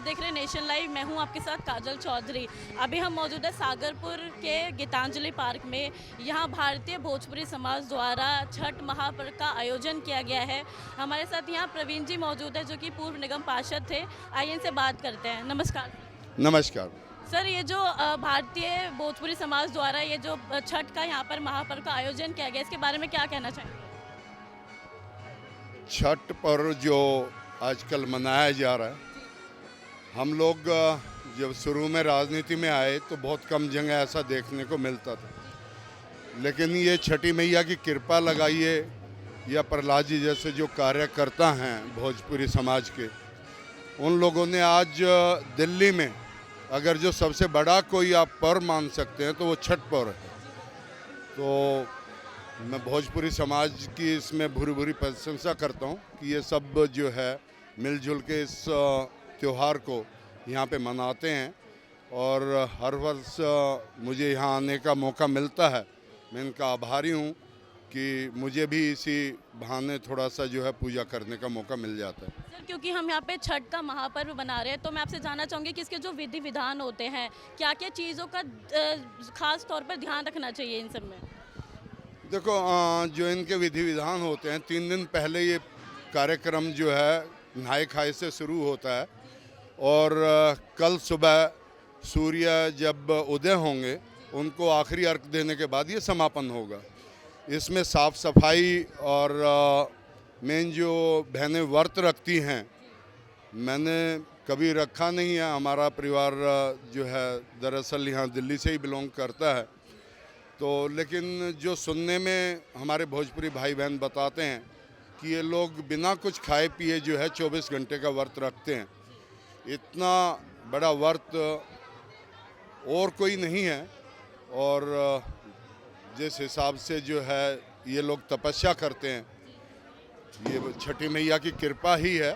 देख रहे हैं नेशन लाइव। मैं हूं आपके साथ काजल चौधरी। अभी हम मौजूद है सागरपुर के गीतांजलि पार्क में। यहां भारतीय भोजपुरी समाज द्वारा छठ महापर्व का आयोजन किया गया है। हमारे साथ यहां प्रवीण जी मौजूद है जो कि पूर्व निगम पार्षद थे। आइए इनसे बात करते हैं। नमस्कार नमस्कार। सर। ये जो भारतीय भोजपुरी समाज द्वारा ये जो छठ का यहाँ पर महापर्व का आयोजन किया गया, इसके बारे में क्या कहना चाहेंगे? छठ पर्व जो आजकल मनाया जा रहा है, हम लोग जब शुरू में राजनीति में आए तो बहुत कम जगह ऐसा देखने को मिलता था, लेकिन ये छठी मैया की कृपा लगाइए या प्रहलाद जी जैसे जो कार्यकर्ता हैं भोजपुरी समाज के, उन लोगों ने आज दिल्ली में अगर जो सबसे बड़ा कोई आप पर्व मान सकते हैं तो वो छठ पर्व है। तो मैं भोजपुरी समाज की इसमें भूरी भूरी प्रशंसा करता हूँ कि ये सब जो है मिलजुल के इस त्यौहार को यहाँ पे मनाते हैं और हर वर्ष मुझे यहाँ आने का मौका मिलता है। मैं इनका आभारी हूँ कि मुझे भी इसी बहाने थोड़ा सा जो है पूजा करने का मौका मिल जाता है। सर, क्योंकि हम यहाँ पे छठ का महापर्व बना रहे हैं तो मैं आपसे जानना चाहूँगी कि इसके जो विधि विधान होते हैं, क्या क्या चीज़ों का खास तौर पर ध्यान रखना चाहिए इन सब में? देखो, जो इनके विधि विधान होते हैं, 3 दिन पहले ये कार्यक्रम जो है नहाय खाए से शुरू होता है और कल सुबह सूर्य जब उदय होंगे उनको आखिरी अर्घ देने के बाद ये समापन होगा। इसमें साफ सफाई और मेन जो बहनें व्रत रखती हैं, मैंने कभी रखा नहीं है। हमारा परिवार जो है दरअसल यहाँ दिल्ली से ही बिलोंग करता है, तो लेकिन जो सुनने में हमारे भोजपुरी भाई बहन बताते हैं कि ये लोग बिना कुछ खाए पिए जो है 24 घंटे का व्रत रखते हैं। इतना बड़ा व्रत और कोई नहीं है और जिस हिसाब से जो है ये लोग तपस्या करते हैं, ये छठी मैया की कृपा ही है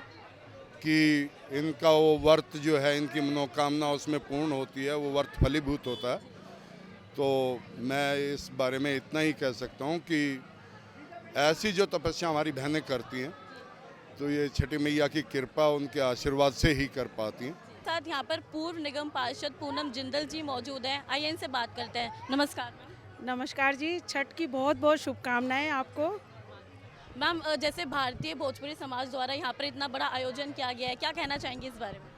कि इनका वो व्रत जो है, इनकी मनोकामना उसमें पूर्ण होती है, वो व्रत फलीभूत होता है। तो मैं इस बारे में इतना ही कह सकता हूँ कि ऐसी जो तपस्या हमारी बहनें करती हैं तो ये छठी मैया की कृपा उनके आशीर्वाद से ही कर पाती हैं। साथ यहाँ पर पूर्व निगम पार्षद पूनम जिंदल जी मौजूद हैं। आइए इनसे बात करते हैं। नमस्कार मैम। नमस्कार जी, छठ की बहुत बहुत शुभकामनाएं आपको। मैम, जैसे भारतीय भोजपुरी समाज द्वारा यहाँ पर इतना बड़ा आयोजन किया गया है, क्या कहना चाहेंगे इस बारे में?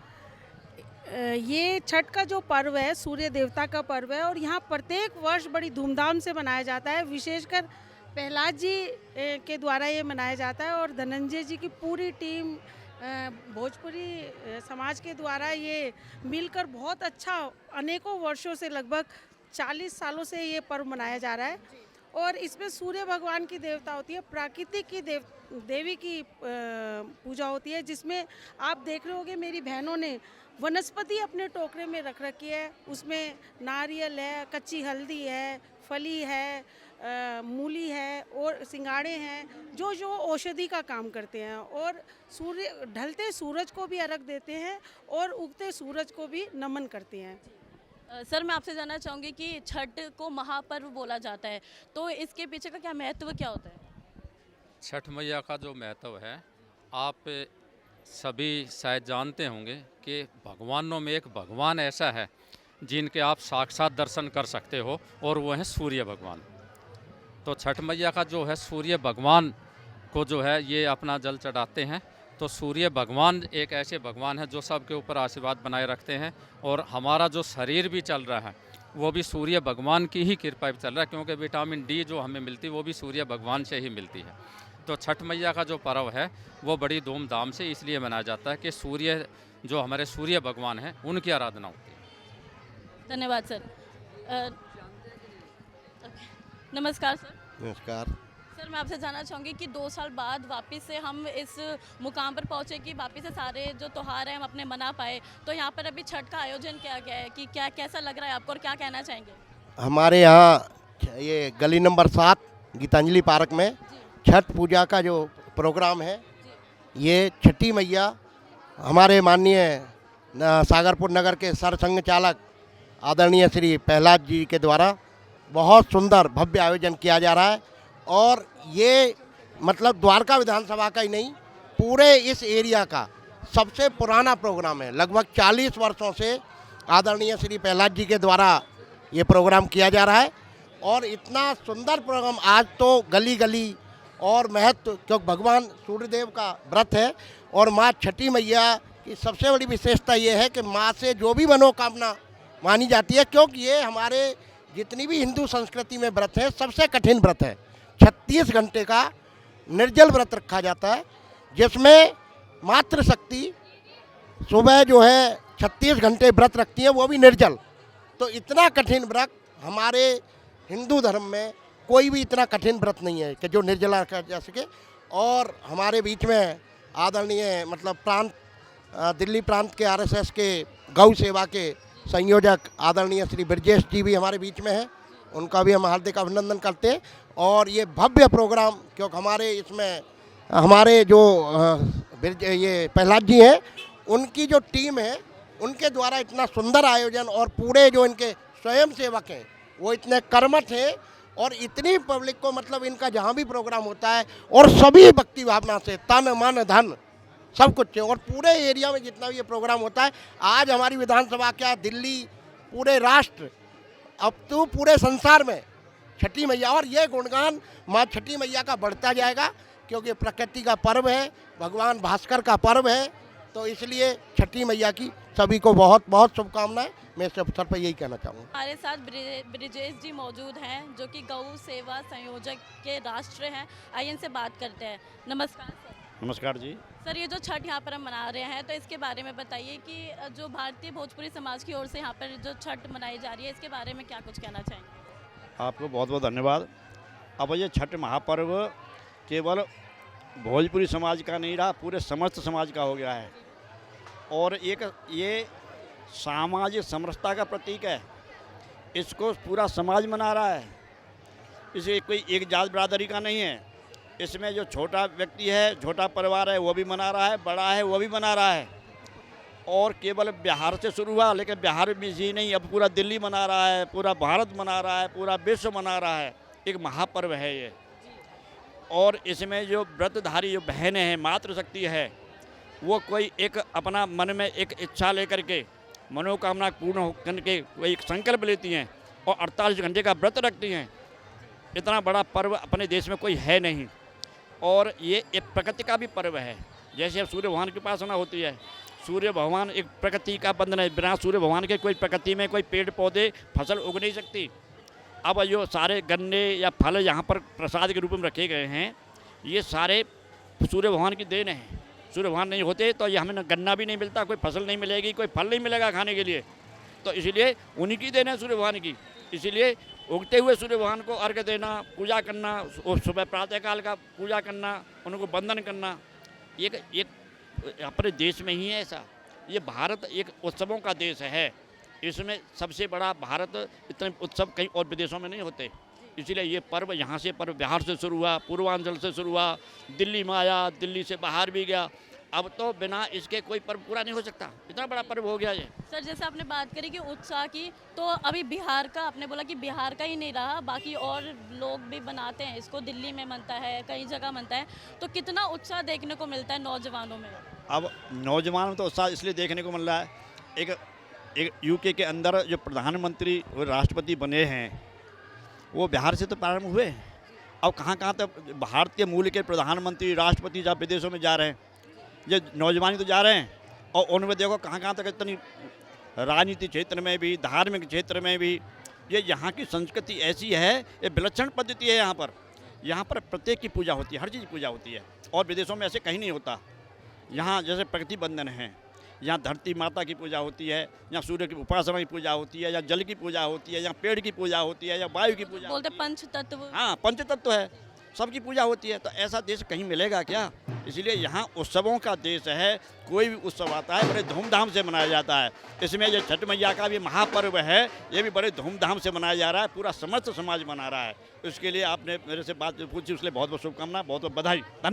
ये छठ का जो पर्व है सूर्य देवता का पर्व है और यहाँ प्रत्येक वर्ष बड़ी धूमधाम से मनाया जाता है। विशेषकर प्रहलाद जी के द्वारा ये मनाया जाता है और धनंजय जी की पूरी टीम भोजपुरी समाज के द्वारा ये मिलकर बहुत अच्छा, अनेकों वर्षों से लगभग 40 सालों से ये पर्व मनाया जा रहा है। और इसमें सूर्य भगवान की देवता होती है, प्रकृति की देवी की पूजा होती है, जिसमें आप देख रहे होंगे मेरी बहनों ने वनस्पति अपने टोकरे में रख रखी है। उसमें नारियल है, कच्ची हल्दी है, फली है, मूली है और सिंगाड़े हैं, जो जो औषधि का काम करते हैं। और सूर्य ढलते सूरज को भी अर्घ देते हैं और उगते सूरज को भी नमन करते हैं। सर, मैं आपसे जानना चाहूँगी कि छठ को महापर्व बोला जाता है, तो इसके पीछे का क्या महत्व क्या होता है? छठ मैया का जो महत्व है, आप सभी शायद जानते होंगे कि भगवानों में एक भगवान ऐसा है जिनके आप साक्षात दर्शन कर सकते हो और वो है सूर्य भगवान। तो छठ मैया का जो है सूर्य भगवान को जो है ये अपना जल चढ़ाते हैं। तो सूर्य भगवान एक ऐसे भगवान है जो सबके ऊपर आशीर्वाद बनाए रखते हैं और हमारा जो शरीर भी चल रहा है वो भी सूर्य भगवान की ही कृपा पे चल रहा है, क्योंकि विटामिन डी जो हमें मिलती है वो भी सूर्य भगवान से ही मिलती है। तो छठ मैया का जो पर्व है वो बड़ी धूमधाम से इसलिए मनाया जाता है कि सूर्य जो हमारे सूर्य भगवान हैं उनकी आराधना होती है। धन्यवाद सर। नमस्कार सर। नमस्कार। सर, मैं आपसे जानना चाहूँगी कि 2 साल बाद वापस से हम इस मुकाम पर पहुँचे कि वापस से सारे जो त्यौहार हैं हम अपने मना पाए, तो यहाँ पर अभी छठ का आयोजन किया गया है कि क्या कैसा लग रहा है आपको और क्या कहना चाहेंगे? हमारे यहाँ ये गली नंबर 7 गीतांजलि पार्क में छठ पूजा का जो प्रोग्राम है, ये छठी मैया हमारे माननीय सागरपुर नगर के सरसंघ चालक आदरणीय श्री प्रहलाद जी के द्वारा बहुत सुंदर भव्य आयोजन किया जा रहा है। और ये मतलब द्वारका विधानसभा का ही नहीं, पूरे इस एरिया का सबसे पुराना प्रोग्राम है। लगभग 40 वर्षों से आदरणीय श्री प्रहलाद जी के द्वारा ये प्रोग्राम किया जा रहा है और इतना सुंदर प्रोग्राम आज तो गली गली और महत्व, क्योंकि भगवान सूर्यदेव का व्रत है और माँ छठी मैया की सबसे बड़ी विशेषता ये है कि माँ से जो भी मनोकामना मानी जाती है, क्योंकि ये हमारे जितनी भी हिंदू संस्कृति में व्रत है सबसे कठिन व्रत है। 36 घंटे का निर्जल व्रत रखा जाता है जिसमें मातृशक्ति सुबह जो है 36 घंटे व्रत रखती है, वो भी निर्जल। तो इतना कठिन व्रत हमारे हिंदू धर्म में कोई भी इतना कठिन व्रत नहीं है कि जो निर्जला रखा जा सके। और हमारे बीच में आदरणीय मतलब दिल्ली प्रांत के आरएसएस के गौ सेवा के संयोजक आदरणीय श्री ब्रजेश जी भी हमारे बीच में हैं, उनका भी हम हार्दिक अभिनंदन करते हैं। और ये भव्य प्रोग्राम, क्योंकि हमारे इसमें हमारे जो ये प्रहलाद जी हैं उनकी जो टीम है उनके द्वारा इतना सुंदर आयोजन और पूरे जो इनके स्वयं सेवक हैं वो इतने कर्मठ हैं और इतनी पब्लिक को मतलब इनका जहाँ भी प्रोग्राम होता है और सभी भक्ति भावना से तन मन धन सब कुछ है और पूरे एरिया में जितना भी ये प्रोग्राम होता है, आज हमारी विधानसभा क्या दिल्ली पूरे राष्ट्र अब तो पूरे संसार में छठी मैया और ये गुणगान माँ छठी मैया का बढ़ता जाएगा, क्योंकि प्रकृति का पर्व है, भगवान भास्कर का पर्व है। तो इसलिए छठी मैया की सभी को बहुत बहुत शुभकामनाएं। मैं इस अवसर पर यही कहना चाहूँगा। हमारे साथ ब्रिजेश जी मौजूद हैं जो कि गौ सेवा संयोजक के राष्ट्र हैं। आइए इनसे बात करते हैं। नमस्कार सर। नमस्कार जी। सर, ये जो छठ यहाँ पर हम मना रहे हैं तो इसके बारे में बताइए कि जो भारतीय भोजपुरी समाज की ओर से यहाँ पर जो छठ मनाई जा रही है इसके बारे में क्या कुछ कहना चाहेंगे? आपको बहुत बहुत धन्यवाद। अब ये छठ महापर्व केवल भोजपुरी समाज का नहीं रहा, पूरे समस्त समाज का हो गया है और एक ये सामाजिक समरसता का प्रतीक है। इसको पूरा समाज मना रहा है, इसे कोई एक जात बिरादरी का नहीं है। इसमें जो छोटा व्यक्ति है, छोटा परिवार है, वो भी मना रहा है, बड़ा है वो भी मना रहा है। और केवल बिहार से शुरू हुआ, लेकिन बिहार भी जी नहीं, अब पूरा दिल्ली मना रहा है, पूरा भारत मना रहा है, पूरा विश्व मना रहा है। एक महापर्व है ये। और इसमें जो व्रतधारी जो बहनें हैं, मातृशक्ति है, वो कोई एक अपना मन में एक इच्छा लेकर के मनोकामना पूर्ण करके कोई एक संकल्प लेती हैं और 48 घंटे का व्रत रखती हैं। इतना बड़ा पर्व अपने देश में कोई है नहीं। और ये एक प्रकृति का भी पर्व है। जैसे अब सूर्य भगवान की उपासना होती है, सूर्य भगवान एक प्रकृति का बंधन है। बिना सूर्य भगवान के कोई प्रकृति में कोई पेड़ पौधे फसल उग नहीं सकती। अब जो सारे गन्ने या फल यहाँ पर प्रसाद के रूप में रखे गए हैं, ये सारे सूर्य भगवान की देन है। सूर्य भगवान नहीं होते तो ये हमें गन्ना भी नहीं मिलता, कोई फसल नहीं मिलेगी, कोई फल नहीं मिलेगा खाने के लिए। तो इसलिए उन्हीं की देन है सूर्य भगवान की। इसीलिए उगते हुए सूर्य भगवान को अर्घ्य देना, पूजा करना, सुबह प्रातःकाल का पूजा करना, उनको वंदन करना, एक अपने देश में ही है ऐसा। ये भारत एक उत्सवों का देश है। इसमें सबसे बड़ा भारत, इतने उत्सव कहीं और विदेशों में नहीं होते। इसीलिए ये पर्व यहाँ से पर्व बिहार से शुरू हुआ, पूर्वांचल से शुरू हुआ, दिल्ली में आया, दिल्ली से बाहर भी गया। अब तो बिना इसके कोई पर्व पूरा नहीं हो सकता, इतना बड़ा पर्व हो गया ये। सर, जैसे आपने बात करी कि उत्साह की, तो अभी बिहार का आपने बोला कि बिहार का ही नहीं रहा, बाकी और लोग भी बनाते हैं इसको, दिल्ली में मनता है, कई जगह मनता है। तो कितना उत्साह देखने को मिलता है नौजवानों में? अब नौजवान में तो उत्साह इसलिए देखने को मिल रहा है, एक यूके के अंदर जो प्रधानमंत्री और राष्ट्रपति बने हैं वो बिहार से तो प्रारंभ हुए। अब कहाँ कहाँ तक भारतीय मूल के प्रधानमंत्री, राष्ट्रपति जब विदेशों में जा रहे हैं, ये नौजवान तो जा रहे हैं। और उनमें देखो कहाँ कहाँ तक इतनी राजनीति क्षेत्र में भी, धार्मिक क्षेत्र में भी, ये यहाँ की संस्कृति ऐसी है, ये विलक्षण पद्धति है। यहाँ पर प्रत्येक की पूजा होती है, हर चीज़ की पूजा होती है और विदेशों में ऐसे कहीं नहीं होता। यहाँ जैसे प्रकृति बंधन है, यहाँ धरती माता की पूजा होती है, यहाँ सूर्य की उपासना की पूजा होती है, या जल की पूजा होती है, या पेड़ की पूजा होती है, या वायु की पूजा बोलते पंच तत्व। हाँ, पंच तत्व है, सबकी पूजा होती है। तो ऐसा देश कहीं मिलेगा क्या? इसलिए यहाँ उत्सवों का देश है। कोई भी उत्सव आता है बड़े धूमधाम से मनाया जाता है। इसमें जो छठ मैया का भी महापर्व है, ये भी बड़े धूमधाम से मनाया जा रहा है, पूरा समस्त समाज मना रहा है। इसके लिए आपने मेरे से बात पूछी, उसके लिए बहुत बहुत शुभकामना, बहुत बहुत बधाई। धन्यवाद।